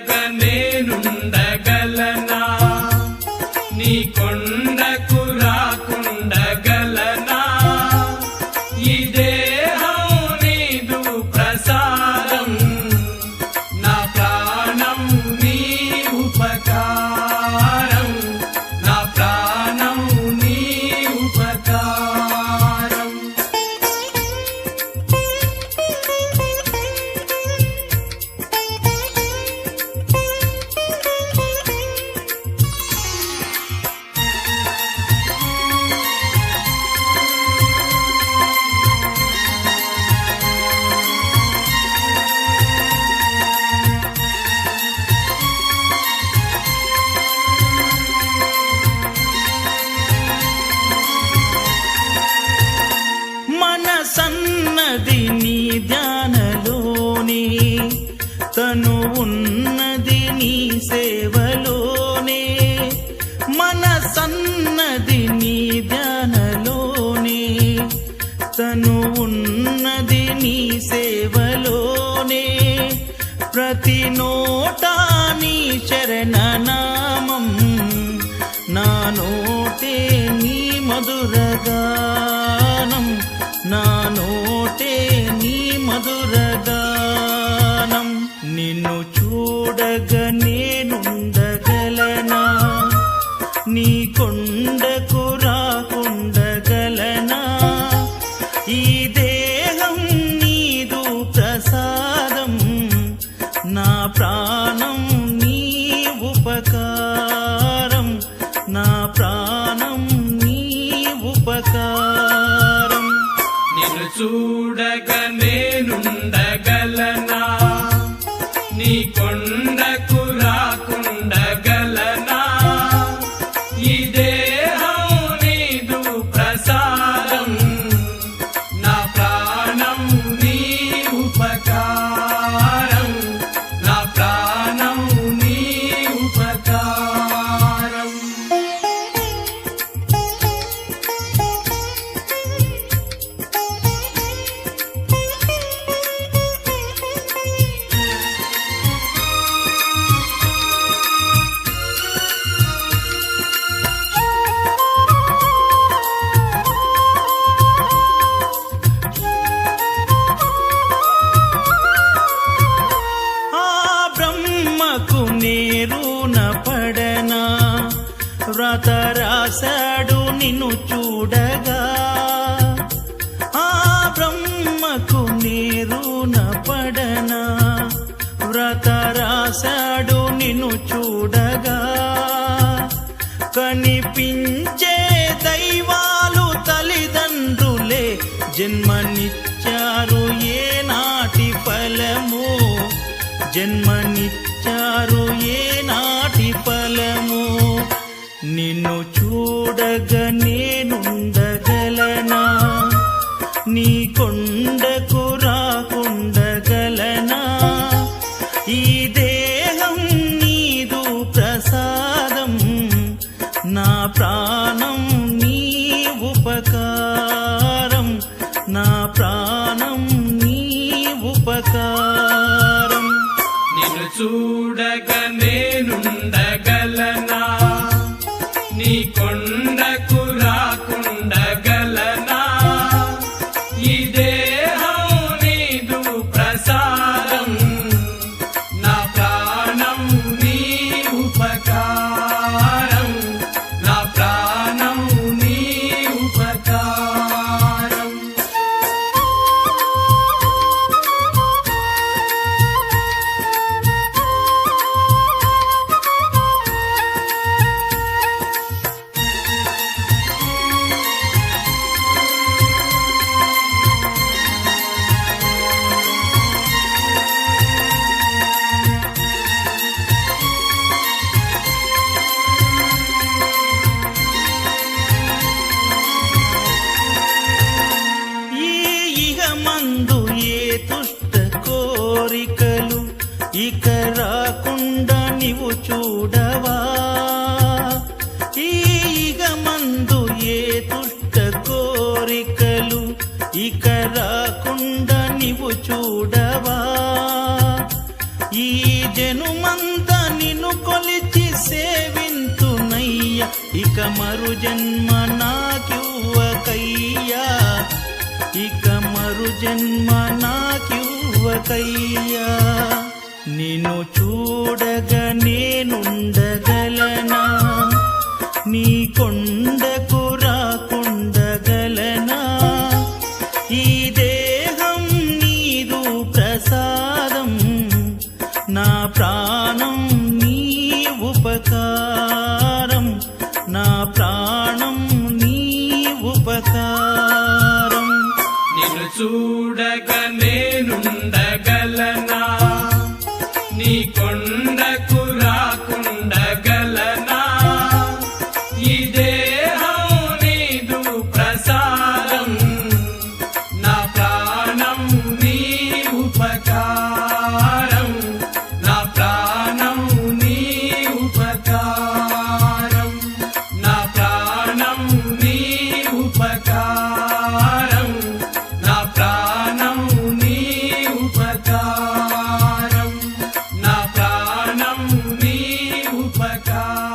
చూడగా నేనుండగలనా నీ కొండకు రాకుండగలనా ఈ దేహం నీదు ప్రసాదం నా ప్రాణం నీ ఉపకారం నా ప్రాణం నీ ఉపకారం సన్నది నీ ధ్యానలోనే తను ఉన్నది నీ సేవలోనే మన సన్నది నీ ధ్యానలోనే తను ఉన్నది నీ సేవలోనే ప్రతి నోటా నీ శరణనామం నా నోటే నీ మధురగానం నా నోటే నీ మధురగానం నిన్ను చూడగా నేనుండగలనా నీ కొండకు రాకుండగలనా ఈ దేహం నీదు ప్రసాదం నా ప్రాణం నీ ఉపకారం నా ప్రాణం నీ ఉపకారం నిన్ను చూడగా నేనుండగలనా నీ కొండకు రాకుండగలనా ఈ దేహం నీదు ప్రసాదం నా ప్రాణం నీ ఉపకారం నా ప్రాణం నీ ఉపకారం నేరున పడనా వ్రత రాశాడు నిన్ను చూడగా ఆ బ్రహ్మకు నేరున పడనా వ్రత రాశాడు నిన్ను చూడగా కనిపించే దైవాలు తల్లిదండ్రులే జన్మనిచ్చారు ఏనాటి ఫలము జన్మనిచ్చారు ఏనాటి ఫలము నిన్ను చూడగా నేనుండగలనా నీ కొండకు రాకుండగలనా ఈ దేహం నీదు ప్రసాదం నా ప్రాణం నీ ఉపకారం నా ప్రాణం నీ ఉపకారం నిన్ను చూడగా నేనుండగలనా నీ కొండకు రాకుండగలనా ఈ దేహం నీదు ప్రసాదం నా ప్రాణం నీ ఉపకారం నా ప్రాణం నీ ఉపకారం ఇక రాకుండా నీవు చూడవా ఈగ మందు ఏ దుష్ట కోరికలు ఇక రాకుండా నీవు చూడవా ఈ జనుమందు జన్మమంతా నిన్ను కొలిచి సేవింతునయ్య ఇక మరు జన్మ నాకివ్వకయ్యా ఇక మరు జన్మ నాకివ్వకయ్యా నిన్ను చూడగా నేనుండగలనా నీ కొండకు రాకుండగలనా ఈ దేహం నీదు ప్రసాదం నా ప్రాణం నీ ఉపకారం నా ప్రాణం నీ ఉపకారం నిన్ను చూడగా నేనుండగలనా నీ కొండకు రాకుండగలనా ఈ దేహం నీదు ప్రసాదం నా ప్రాణం నీ ఉపకారం నా ప్రాణం నీ ఉపకారం నా ప్రాణం నీ ఉపకారం నా ప్రాణం నీ ఉపకారం నా ప్రాణం నీ ఉపకారం